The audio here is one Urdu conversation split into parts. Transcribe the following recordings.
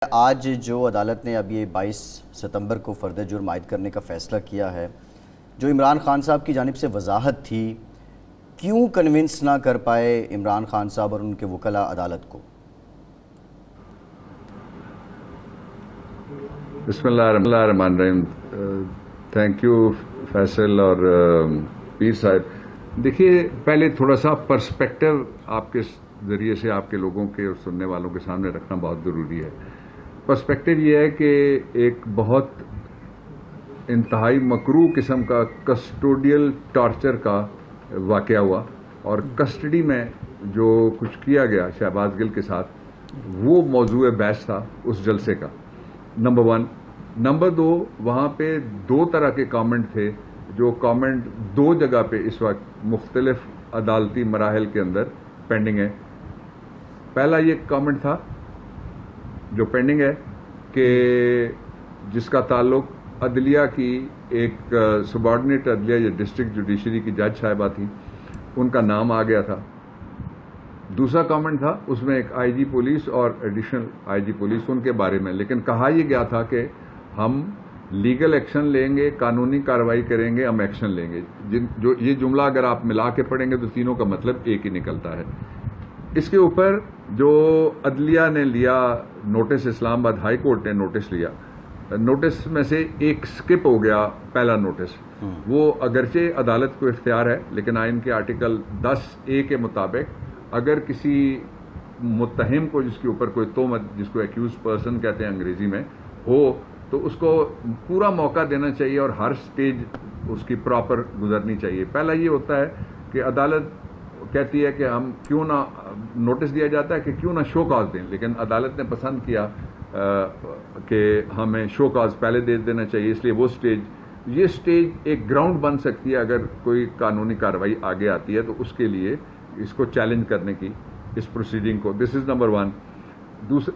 آج جو عدالت نے اب یہ 22 ستمبر کو فرد جرم عائد کرنے کا فیصلہ کیا ہے، جو عمران خان صاحب کی جانب سے وضاحت تھی، کیوں کنونس نہ کر پائے عمران خان صاحب اور ان کے وکلاء عدالت کو؟ بسم اللہ الرحمن الرحیم. تھینک یو فیصل اور پیر صاحب. دیکھیے، پہلے تھوڑا سا پرسپیکٹو آپ کے ذریعے سے آپ کے لوگوں کے اور سننے والوں کے سامنے رکھنا بہت ضروری ہے. پرسپیکٹو یہ ہے کہ ایک بہت انتہائی مکروہ قسم کا کسٹوڈیل ٹارچر کا واقعہ ہوا، اور کسٹڈی میں جو کچھ کیا گیا شہباز گل کے ساتھ، وہ موضوع بحث تھا اس جلسے کا. نمبر 1. نمبر 2، وہاں پہ 2 طرح کے کامنٹ تھے، جو کامنٹ 2 جگہ پہ اس وقت مختلف عدالتی مراحل کے اندر پینڈنگ ہے. پہلا یہ کامنٹ تھا جو پینڈنگ ہے کہ جس کا تعلق عدلیہ کی ایک سبارڈینیٹ عدلیہ یا ڈسٹرکٹ جوڈیشری کی جج صاحبہ تھی، ان کا نام آ گیا تھا. دوسرا کامنٹ تھا، اس میں ایک آئی جی پولیس اور ایڈیشنل آئی جی پولیس ان کے بارے میں، لیکن کہا یہ گیا تھا کہ ہم لیگل ایکشن لیں گے، قانونی کارروائی کریں گے، ہم ایکشن لیں گے. جو یہ جملہ اگر آپ ملا کے پڑھیں گے تو تینوں کا مطلب ایک ہی نکلتا ہے. اس کے اوپر جو عدلیہ نے لیا نوٹس، اسلام آباد ہائی کورٹ نے نوٹس لیا، نوٹس میں سے ایک سکپ ہو گیا. پہلا نوٹس وہ اگرچہ عدالت کو اختیار ہے، لیکن آئین کے آرٹیکل 10A کے مطابق اگر کسی متہم کو، جس کے اوپر کوئی تہمت، جس کو ایکیوز پرسن کہتے ہیں انگریزی میں، ہو تو اس کو پورا موقع دینا چاہیے اور ہر سٹیج اس کی پراپر گزرنی چاہیے. پہلا یہ ہوتا ہے کہ عدالت کہتی ہے کہ ہم کیوں نہ، نوٹس دیا جاتا ہے کہ کیوں نہ شو کاز دیں، لیکن عدالت نے پسند کیا کہ ہمیں شو کاز پہلے دے دینا چاہیے. اس لیے وہ یہ سٹیج ایک گراؤنڈ بن سکتی ہے اگر کوئی قانونی کارروائی آگے آتی ہے تو اس کے لیے اس کو چیلنج کرنے کی، اس پروسیڈنگ کو. دس از نمبر 1.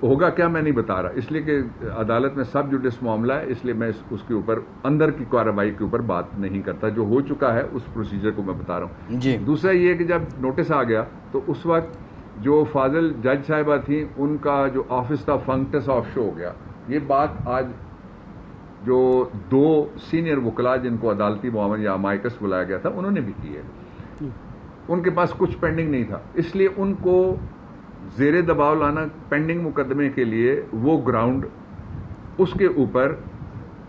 ہوگا کیا میں نہیں بتا رہا، اس لیے کہ عدالت میں سب جوڈس معاملہ ہے، اس لیے میں اس کے اوپر اندر کی کارروائی کے اوپر بات نہیں کرتا. جو ہو چکا ہے اس پروسیجر کو میں بتا رہا ہوں. جی. دوسرا یہ کہ جب نوٹس آ گیا تو اس وقت جو فاضل جج صاحبہ تھیں، ان کا جو آفس تھا فنکٹس آف شو ہو گیا. یہ بات آج جو 2 سینئر وکلاء جن کو عدالتی معاون یا امائکس بلایا گیا تھا، انہوں نے بھی کی ہے. ان کے پاس کچھ پینڈنگ نہیں تھا، اس لیے ان کو زیر دباؤ لانا پینڈنگ مقدمے کے لیے وہ گراؤنڈ، اس کے اوپر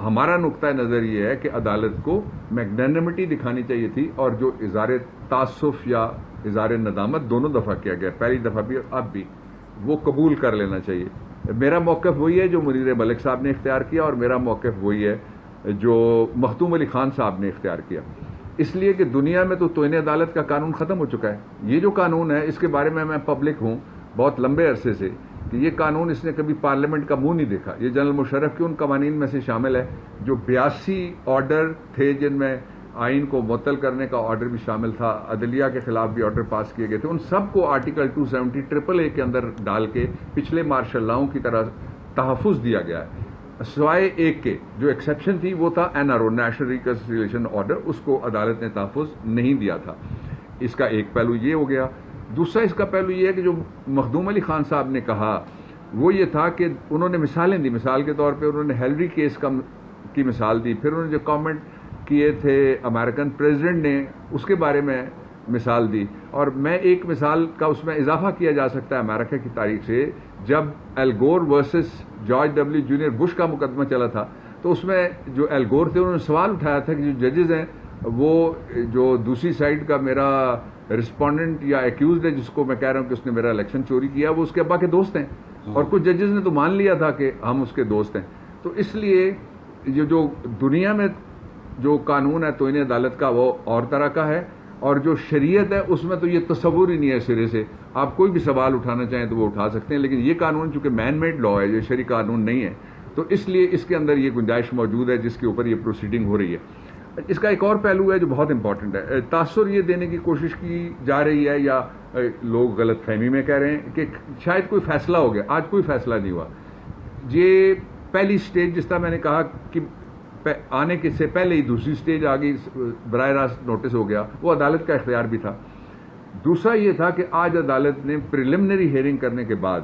ہمارا نقطہ نظر یہ ہے کہ عدالت کو میگنانمٹی دکھانی چاہیے تھی، اور جو اظہار تعصف یا اظہار ندامت دونوں دفعہ کیا گیا، پہلی دفعہ بھی اور اب بھی، وہ قبول کر لینا چاہیے. میرا موقف وہی ہے جو منیر ملک صاحب نے اختیار کیا، اور میرا موقف وہی ہے جو مختوم علی خان صاحب نے اختیار کیا. اس لیے کہ دنیا میں تو توہین عدالت کا قانون ختم ہو چکا ہے. یہ جو قانون ہے، اس کے بارے میں پبلک ہوں بہت لمبے عرصے سے کہ یہ قانون اس نے کبھی پارلیمنٹ کا منہ نہیں دیکھا. یہ جنرل مشرف کے ان قوانین میں سے شامل ہے جو 82 آرڈر تھے، جن میں آئین کو معطل کرنے کا آرڈر بھی شامل تھا، عدلیہ کے خلاف بھی آرڈر پاس کیے گئے تھے. ان سب کو آرٹیکل 270 AAA کے اندر ڈال کے پچھلے مارشل لاؤں کی طرح تحفظ دیا گیا ہے، سوائے ایک کے. جو ایکسیپشن تھی وہ تھا NRO، نیشنل ریکنسیلیشن آرڈر، اس کو عدالت نے تحفظ نہیں دیا تھا. اس کا ایک پہلو یہ ہو گیا. دوسرا اس کا پہلو یہ ہے کہ جو مخدوم علی خان صاحب نے کہا وہ یہ تھا کہ انہوں نے مثالیں دی. مثال کے طور پہ انہوں نے ہیلری کیس کی مثال دی، پھر انہوں نے جو کامنٹ کیے تھے امریکن پریزیڈنٹ نے، اس کے بارے میں مثال دی. اور میں ایک مثال کا اس میں اضافہ کیا جا سکتا ہے امریکہ کی تاریخ سے. جب ایل گور versus George W junior Bush کا مقدمہ چلا تھا تو اس میں جو ایل گور تھے، انہوں نے سوال اٹھایا تھا کہ جو ججز ہیں وہ جو دوسری سائڈ کا میرا رسپونڈنٹ یا ایکیوزڈ ہے، جس کو میں کہہ رہا ہوں کہ اس نے میرا الیکشن چوری کیا، وہ اس کے ابا کے دوست ہیں. اور کچھ ججز نے تو مان لیا تھا کہ ہم اس کے دوست ہیں. تو اس لیے یہ جو دنیا میں جو قانون ہے توہین عدالت کا، وہ اور طرح کا ہے، اور جو شریعت ہے اس میں تو یہ تصور ہی نہیں ہے سرے سے. آپ کوئی بھی سوال اٹھانا چاہیں تو وہ اٹھا سکتے ہیں، لیکن یہ قانون چونکہ مین میڈ لا ہے، یہ شرعی قانون نہیں ہے، تو اس لیے اس کے اندر یہ گنجائش موجود ہے جس کے اوپر یہ پروسیڈنگ ہو رہی ہے. اس کا ایک اور پہلو ہے جو بہت امپورٹنٹ ہے. تاثر یہ دینے کی کوشش کی جا رہی ہے، یا لوگ غلط فہمی میں کہہ رہے ہیں کہ شاید کوئی فیصلہ ہو گیا. آج کوئی فیصلہ نہیں ہوا. یہ پہلی سٹیج، جس طرح میں نے کہا کہ آنے کے سے پہلے ہی دوسری سٹیج آ گئی، براہ راست نوٹس ہو گیا، وہ عدالت کا اختیار بھی تھا. دوسرا یہ تھا کہ آج عدالت نے پریلیمنری ہیئرنگ کرنے کے بعد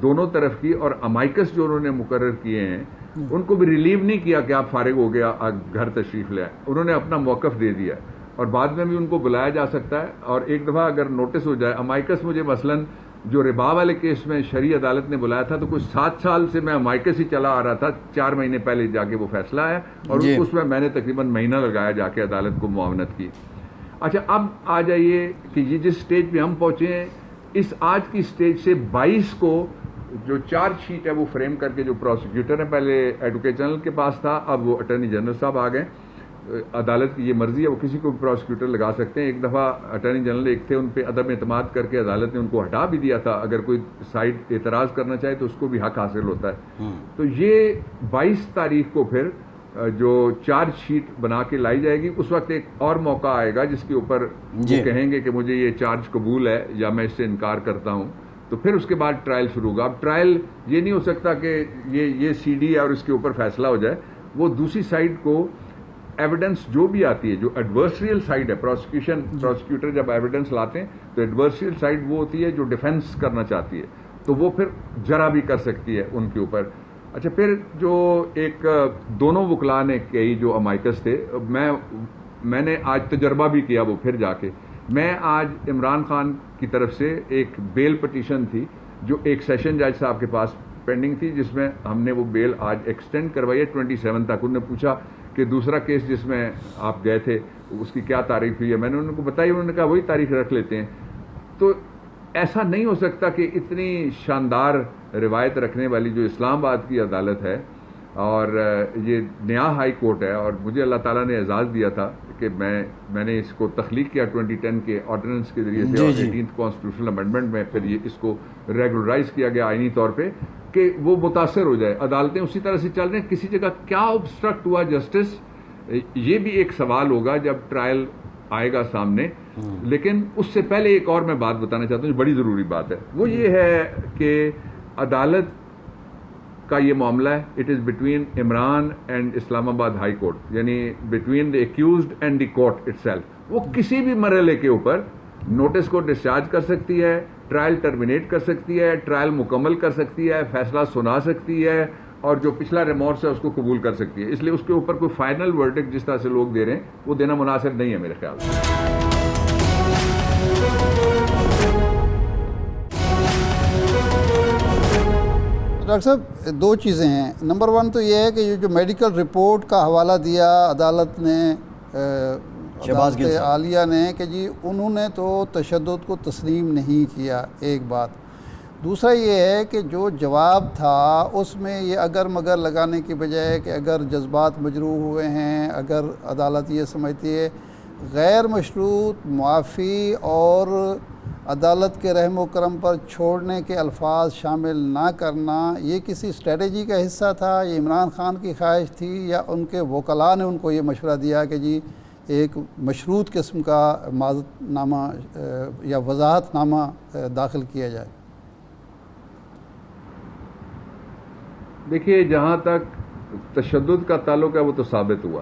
دونوں طرف کی، اور امائکس جو انہوں نے مقرر کیے ہیں ان کو بھی ریلیو نہیں کیا کہ آپ فارغ ہو گیا گھر تشریف لے آئے، انہوں نے اپنا موقف دے دیا، اور بعد میں بھی ان کو بلایا جا سکتا ہے، اور ایک دفعہ اگر نوٹس ہو جائے امائکس، مجھے مثلاً جو ربا والے کیس میں شرعی عدالت نے بلایا تھا تو کچھ 7 سال سے میں امائکس ہی چلا آ رہا تھا، 4 مہینے پہلے جا کے وہ فیصلہ آیا، اور اس میں نے تقریباً مہینہ لگایا جا کے عدالت کو معاونت کی۔ اچھا اب آ جائیے کہ یہ جس سٹیج پہ ہم پہنچے ہیں، اس آج کی سٹیج سے 22 کو جو چارج شیٹ ہے وہ فریم کر کے جو پروسیکیوٹر ہے، پہلے ایڈوکیٹ جنرل کے پاس تھا، اب وہ اٹارنی جنرل صاحب آ گئے، عدالت کی یہ مرضی ہے، وہ کسی کو بھی پروسیکیوٹر لگا سکتے ہیں۔ ایک دفعہ اٹارنی جنرل ایک تھے، ان پہ عدم اعتماد کر کے عدالت نے ان کو ہٹا بھی دیا تھا، اگر کوئی سائڈ اعتراض کرنا چاہے تو اس کو بھی حق حاصل ہوتا ہے۔ تو یہ 22 تاریخ کو پھر جو چارج شیٹ بنا کے لائی جائے گی، اس وقت ایک اور موقع آئے گا جس کے اوپر وہ کہیں گے کہ مجھے یہ چارج قبول ہے یا میں اس سے انکار کرتا ہوں، تو پھر اس کے بعد ٹرائل شروع ہوگا۔ اب ٹرائل یہ نہیں ہو سکتا کہ یہ سی ڈی ہے اور اس کے اوپر فیصلہ ہو جائے، وہ دوسری سائڈ کو ایویڈنس جو بھی آتی ہے، جو ایڈورسریل سائڈ ہے، پروسیکیوٹر جب ایویڈنس لاتے ہیں تو ایڈورسریل سائڈ وہ ہوتی ہے جو ڈیفenس کرنا چاہتی ہے، تو وہ پھر جرا بھی کر سکتی ہے ان کے اوپر۔ اچھا پھر جو ایک دونوں وکلاء نے کہی جو امائکس تھے، میں نے آج تجربہ بھی کیا وہ پھر جا کے، میں آج عمران خان کی طرف سے ایک بیل پٹیشن تھی جو ایک سیشن جج صاحب کے پاس پینڈنگ تھی، جس میں ہم نے وہ بیل آج ایکسٹینڈ کروائی ہے 27 تک۔ انہوں نے پوچھا کہ دوسرا کیس جس میں آپ گئے تھے اس کی کیا تاریخ ہوئی ہے، میں نے ان کو بتائی، انہوں نے کہا وہی تاریخ رکھ لیتے ہیں۔ تو ایسا نہیں ہو سکتا کہ اتنی شاندار روایت رکھنے والی جو اسلام آباد کی عدالت ہے، اور یہ نیا ہائی کورٹ ہے، اور مجھے اللہ تعالیٰ نے اعزاز دیا تھا کہ میں نے اس کو تخلیق کیا 2010 کے آرڈیننس کے ذریعے سے، اور 18th کانسٹیٹیوشنل امینڈمنٹ میں پھر یہ اس کو ریگولرائز کیا گیا آئینی طور پہ کہ وہ متاثر ہو جائے، عدالتیں اسی طرح سے چل رہی ہیں، کسی جگہ کیا obstruct ہوا جسٹس، یہ بھی ایک سوال ہوگا جب ٹرائل آئے گا سامنے۔ لیکن اس سے پہلے ایک اور میں بات بتانا چاہتا ہوں جو بڑی ضروری بات ہے، وہ یہ ہے کہ عدالت کا یہ معاملہ ہے، it is between Imran and Islamabad high court, یعنی between the accused and the court itself. وہ کسی بھی مرحلے کے اوپر نوٹس کو ڈسچارج کر سکتی ہے، ٹرائل ٹرمینیٹ کر سکتی ہے، ٹرائل مکمل کر سکتی ہے، فیصلہ سنا سکتی ہے، اور جو پچھلا ریمورس ہے اس کو قبول کر سکتی ہے۔ اس لیے اس کے اوپر کوئی فائنل ورڈکٹ جس طرح سے لوگ دے رہے ہیں وہ دینا مناسب نہیں ہے میرے خیال سے۔ ڈاکٹر صاحب 2 چیزیں ہیں، نمبر 1 تو یہ ہے کہ یہ جو میڈیکل رپورٹ کا حوالہ دیا عدالت نے، عدالت عالیہ نے، کہ جی انہوں نے تو تشدد کو تسلیم نہیں کیا، ایک بات۔ دوسرا یہ ہے کہ جو جواب تھا اس میں یہ اگر مگر لگانے کی بجائے کہ اگر جذبات مجروح ہوئے ہیں، اگر عدالت یہ سمجھتی ہے غیر مشروط معافی اور عدالت کے رحم و کرم پر چھوڑنے کے الفاظ شامل نہ کرنا، یہ کسی اسٹریٹجی کا حصہ تھا، یہ عمران خان کی خواہش تھی، یا ان کے وکلاء نے ان کو یہ مشورہ دیا کہ جی ایک مشروط قسم کا معذرت نامہ یا وضاحت نامہ داخل کیا جائے؟ دیکھیے جہاں تک تشدد کا تعلق ہے وہ تو ثابت ہوا،